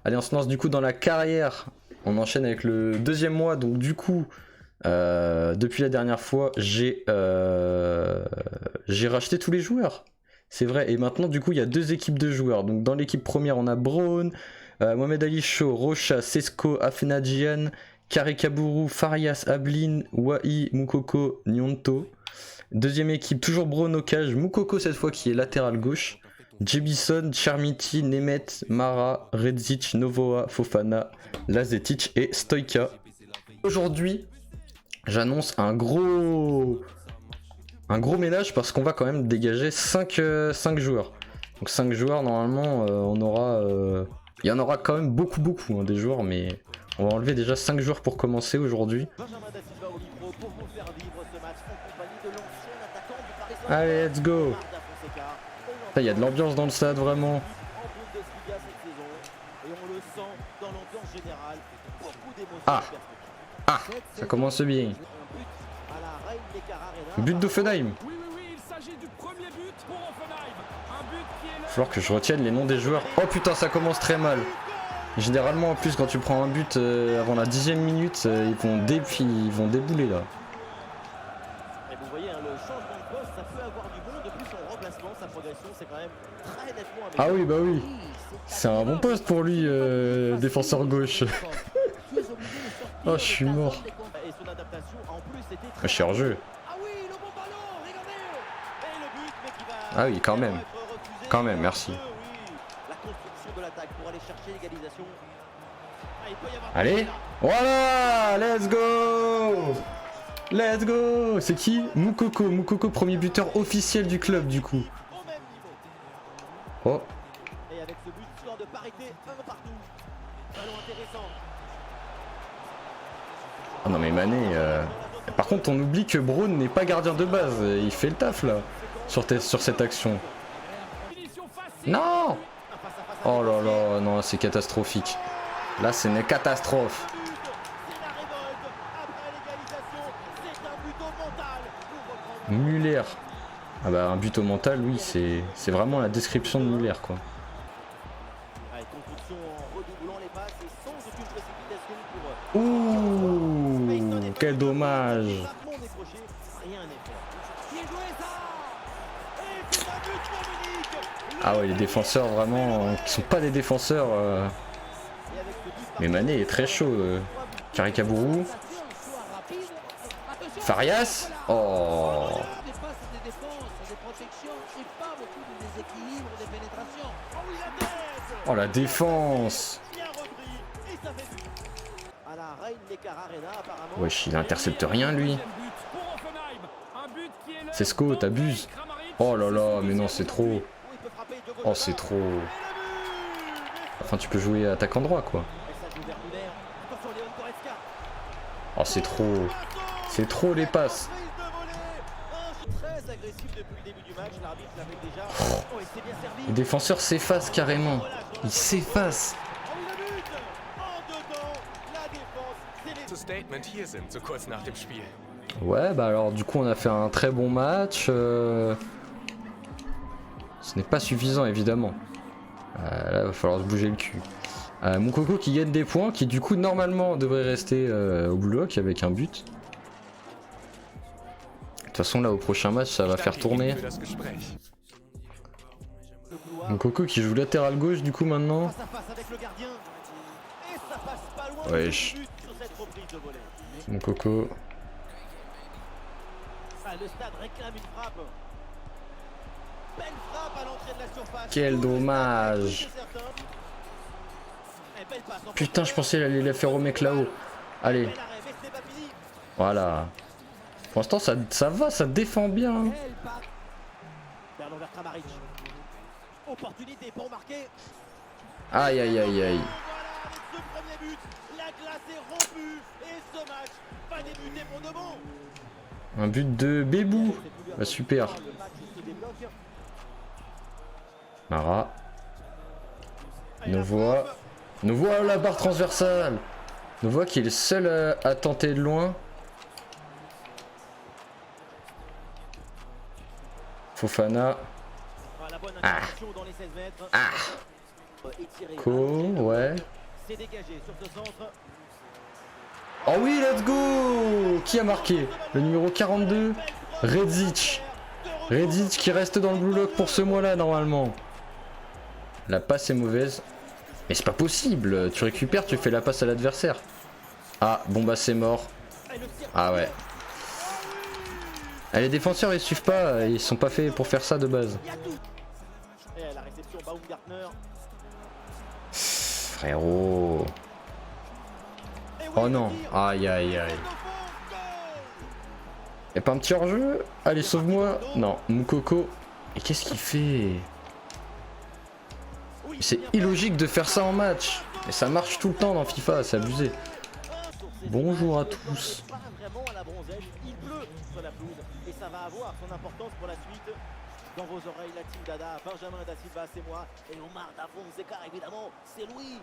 Allez, on se lance du coup dans la carrière. On enchaîne avec le deuxième mois. Donc du coup, depuis la dernière fois, j'ai racheté tous les joueurs. C'est vrai. Et maintenant, du coup, il y a deux équipes de joueurs. Donc dans l'équipe première, on a Braun, Mohamed Ali Show, Rocha, Sesko, Afenagian, Karikaburu, Farias, Ablin, Wai, Mukoko, Nyonto. Deuxième équipe, toujours Braun au cage, Mukoko cette fois qui est latéral gauche. Jebison, Charmiti, Nemeth, Mara, Redzic, Novoa, Fofana, Lazetic et Stoïka. Aujourd'hui, j'annonce un gros ménage parce qu'on va quand même dégager 5 joueurs. Donc 5 joueurs, normalement, il y en aura quand même beaucoup hein, des joueurs, mais on va enlever déjà 5 joueurs pour commencer aujourd'hui. Allez, let's go! Il y a de l'ambiance dans le stade, vraiment. Ah, ça commence bien. But d'Offenheim. Il va falloir que je retienne les noms des joueurs. Oh putain, ça commence très mal. Généralement, en plus, quand tu prends un but avant la 10e minute, ils vont débouler là. Et vous voyez, le changement de poste, ça peut avoir du bon. Depuis son remplacement, sa progression, c'est quand même très nettement amélioré. Ah oui, bah oui. C'est un bon poste pour lui, défenseur gauche. Oh, je suis mort. Je suis hors jeu. Ah oui, quand même. Quand même, merci. Allez, voilà, let's go. Let's go. C'est qui? Mukoko. Mukoko, premier buteur officiel du club du coup. Oh. Ah non mais Mané, par contre on oublie que Braun n'est pas gardien de base, il fait le taf là, sur cette action. Non. Oh là là, non c'est catastrophique. Là c'est une catastrophe. Muller. Ah bah un but au mental, oui, c'est vraiment la description de Muller quoi. Ouh, quel dommage. Ah ouais, les défenseurs vraiment, qui sont pas des défenseurs. Mais Mané est très chaud. Karikaburu. Farias. Oh. Oh la défense. Wesh, il intercepte rien lui. Sesko, t'abuses. Oh là là, mais non, c'est trop. Oh, c'est trop. Enfin, tu peux jouer attaquant droit quoi. Oh, c'est trop. C'est trop les passes. Oh. Les défenseurs s'effacent carrément. Ils s'effacent. Ouais, bah alors du coup on a fait un très bon match. Ce n'est pas suffisant évidemment. Là il va falloir se bouger le cul. Mukoko qui gagne des points, qui du coup normalement devrait rester au bloc avec un but. De toute façon là au prochain match ça va faire tourner. Mukoko qui joue latéral gauche du coup maintenant. Wesh. Mukoko. Quel dommage. Putain, je pensais qu'il allait la faire au mec là-haut. Allez. Voilà. Pour l'instant, ça va, ça défend bien. Aïe, aïe, aïe, aïe. Un but de Bébou. Bah, super. Mara. Novoa. Novoa la barre transversale. Novoa qui est le seul à tenter de loin. Fofana. Ah. Ah. Ouais. C'est dégagé sur ce centre. Oh oui, let's go! Qui a marqué? Le numéro 42, Redzic. Redzic qui reste dans le blue lock pour ce mois-là normalement. La passe est mauvaise. Mais c'est pas possible, tu récupères, tu fais la passe à l'adversaire. Ah, bon bah c'est mort. Ah ouais. Ah, les défenseurs ils suivent pas, ils sont pas faits pour faire ça de base. Et la réception Baumgartner. Frérot. Oh non, aïe aïe aïe. Y'a pas un petit hors-jeu? Allez, sauve-moi. Non, Moukoko. Et qu'est-ce qu'il fait? C'est illogique de faire ça en match. Et ça marche tout le temps dans FIFA, c'est abusé. Bonjour à tous. Il pleut sur la pelouse et ça va avoir son importance pour la suite. Dans vos oreilles, la team Dada, Benjamin Da Silva, c'est moi. Et Omar Da Fonseca, évidemment, c'est Louis.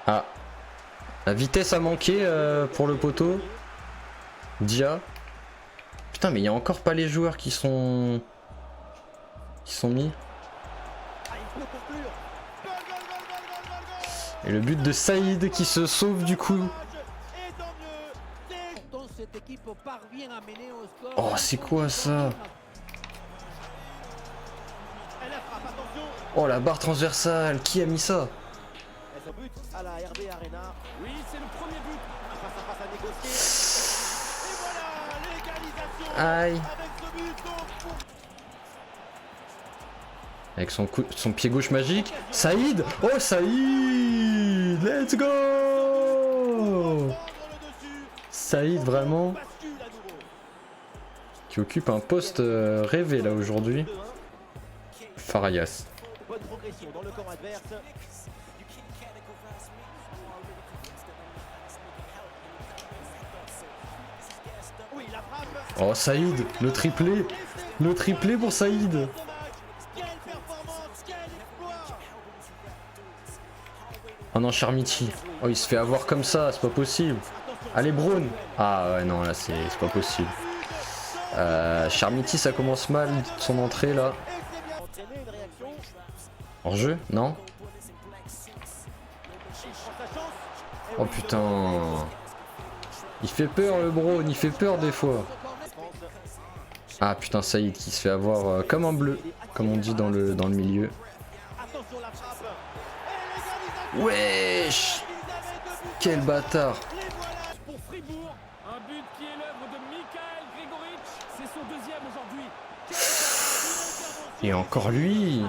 Ah, la vitesse a manqué pour le poteau. Dia. Putain, mais il y a encore pas les joueurs qui sont mis. Et le but de Saïd qui se sauve du coup. Oh, c'est quoi ça? Oh, la barre transversale, qui a mis ça? À la RB Arena. Oui, c'est le premier but. Face à face à négocier. Et voilà, l'égalisation. Aïe. Avec ce but. Avec son pied gauche magique. Saïd. Oh, Saïd. Let's go. Saïd, vraiment. Qui occupe un poste rêvé là aujourd'hui. Farias. Bonne progression dans le camp adverse. Oh Saïd, le triplé pour Saïd. Oh non, Charmiti. Oh, il se fait avoir comme ça, c'est pas possible. Allez, Braun. Ah ouais, non, là c'est pas possible. Charmiti, ça commence mal son entrée là. Hors jeu? Non? Oh putain. Il fait peur le Braun, il fait peur des fois. Ah putain, Saïd qui se fait avoir comme un bleu, comme on dit dans le milieu. Wesh! Quel bâtard! Et encore lui!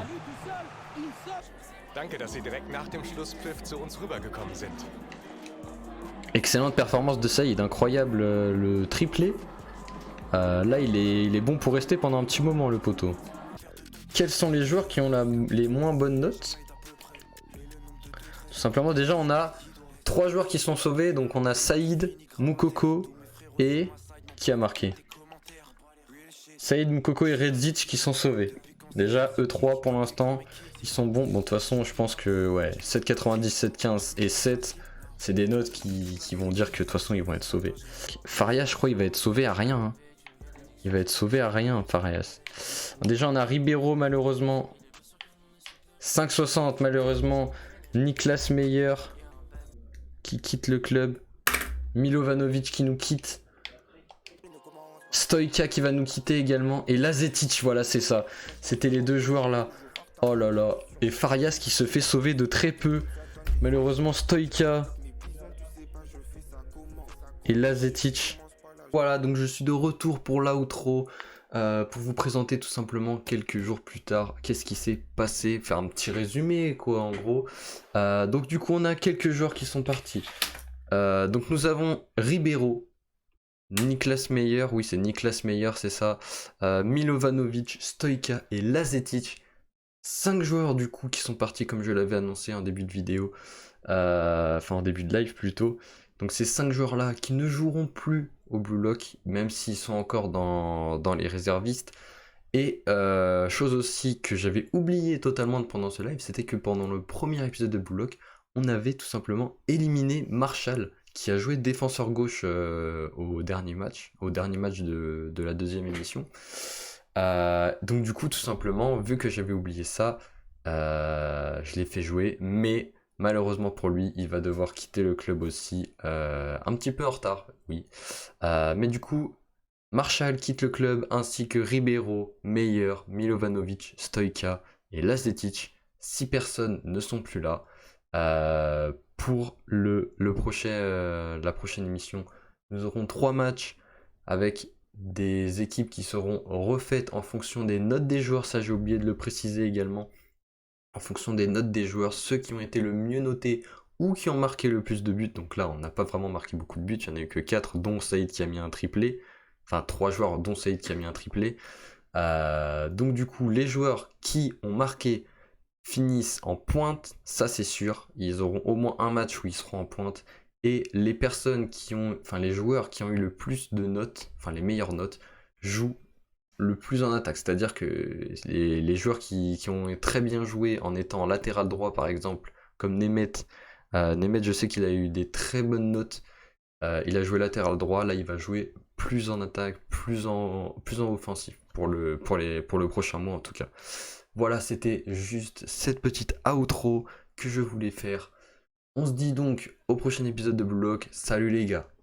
Excellente performance de Saïd, incroyable le triplé. Là il est bon pour rester pendant un petit moment le poteau. Quels sont les joueurs qui ont les moins bonnes notes? Tout simplement déjà on a 3 joueurs qui sont sauvés, donc on a Saïd, Moukoko et qui a marqué? Saïd, Moukoko et Redzic qui sont sauvés. Déjà eux 3 pour l'instant ils sont bons. Bon de toute façon je pense que ouais 7,90, 7,15 et 7 c'est des notes qui vont dire que de toute façon ils vont être sauvés. Farias je crois il va être sauvé à rien hein. Il va être sauvé à rien Farias. Déjà on a Ribeiro malheureusement. 5,60 malheureusement. Niklas Meyer qui quitte le club. Milovanovic qui nous quitte. Stoïka qui va nous quitter également. Et Lazetic, voilà c'est ça. C'était les deux joueurs là. Oh là là. Et Farias qui se fait sauver de très peu. Malheureusement Stoïka. Et Lazetic. Voilà, donc je suis de retour pour l'outro. Pour vous présenter tout simplement quelques jours plus tard qu'est-ce qui s'est passé, faire un petit résumé quoi en gros. Donc du coup on a quelques joueurs qui sont partis. Donc nous avons Ribeiro, Niklas Meyer, oui c'est Niklas Meyer c'est ça, Milovanovic, Stoïka et Lazetic. 5 joueurs du coup qui sont partis comme je l'avais annoncé en début de vidéo, enfin en début de live plutôt. Donc ces 5 joueurs là qui ne joueront plus au Blue Lock, même s'ils sont encore dans les réservistes. Et chose aussi que j'avais oublié totalement pendant ce live, c'était que pendant le premier épisode de Blue Lock, on avait tout simplement éliminé Marshall, qui a joué défenseur gauche au dernier match de la deuxième émission. Donc du coup, tout simplement, vu que j'avais oublié ça, je l'ai fait jouer, mais malheureusement pour lui, il va devoir quitter le club aussi, un petit peu en retard, oui. Mais du coup, Marshall quitte le club, ainsi que Ribeiro, Meyer, Milovanovic, Stoica et Lazetic. 6 personnes ne sont plus là. Pour la prochaine émission, nous aurons 3 matchs avec des équipes qui seront refaites en fonction des notes des joueurs. Ça, j'ai oublié de le préciser également. En fonction des notes des joueurs, ceux qui ont été le mieux notés ou qui ont marqué le plus de buts. Donc là, on n'a pas vraiment marqué beaucoup de buts. Il n'y en a eu que 4, dont Saïd qui a mis un triplé. Enfin, 3 joueurs, dont Saïd qui a mis un triplé. Donc du coup, les joueurs qui ont marqué finissent en pointe, ça c'est sûr. Ils auront au moins un match où ils seront en pointe. Et les personnes qui ont, enfin les joueurs qui ont eu le plus de notes, enfin les meilleures notes, jouent le plus en attaque. C'est-à-dire que les joueurs qui ont très bien joué en étant latéral droit par exemple, comme Nemeth, Nemeth je sais qu'il a eu des très bonnes notes. Il a joué latéral droit, là il va jouer plus en attaque, plus en offensif pour le prochain mois en tout cas. Voilà, c'était juste cette petite outro que je voulais faire. On se dit donc au prochain épisode de Blue Lock. Salut les gars.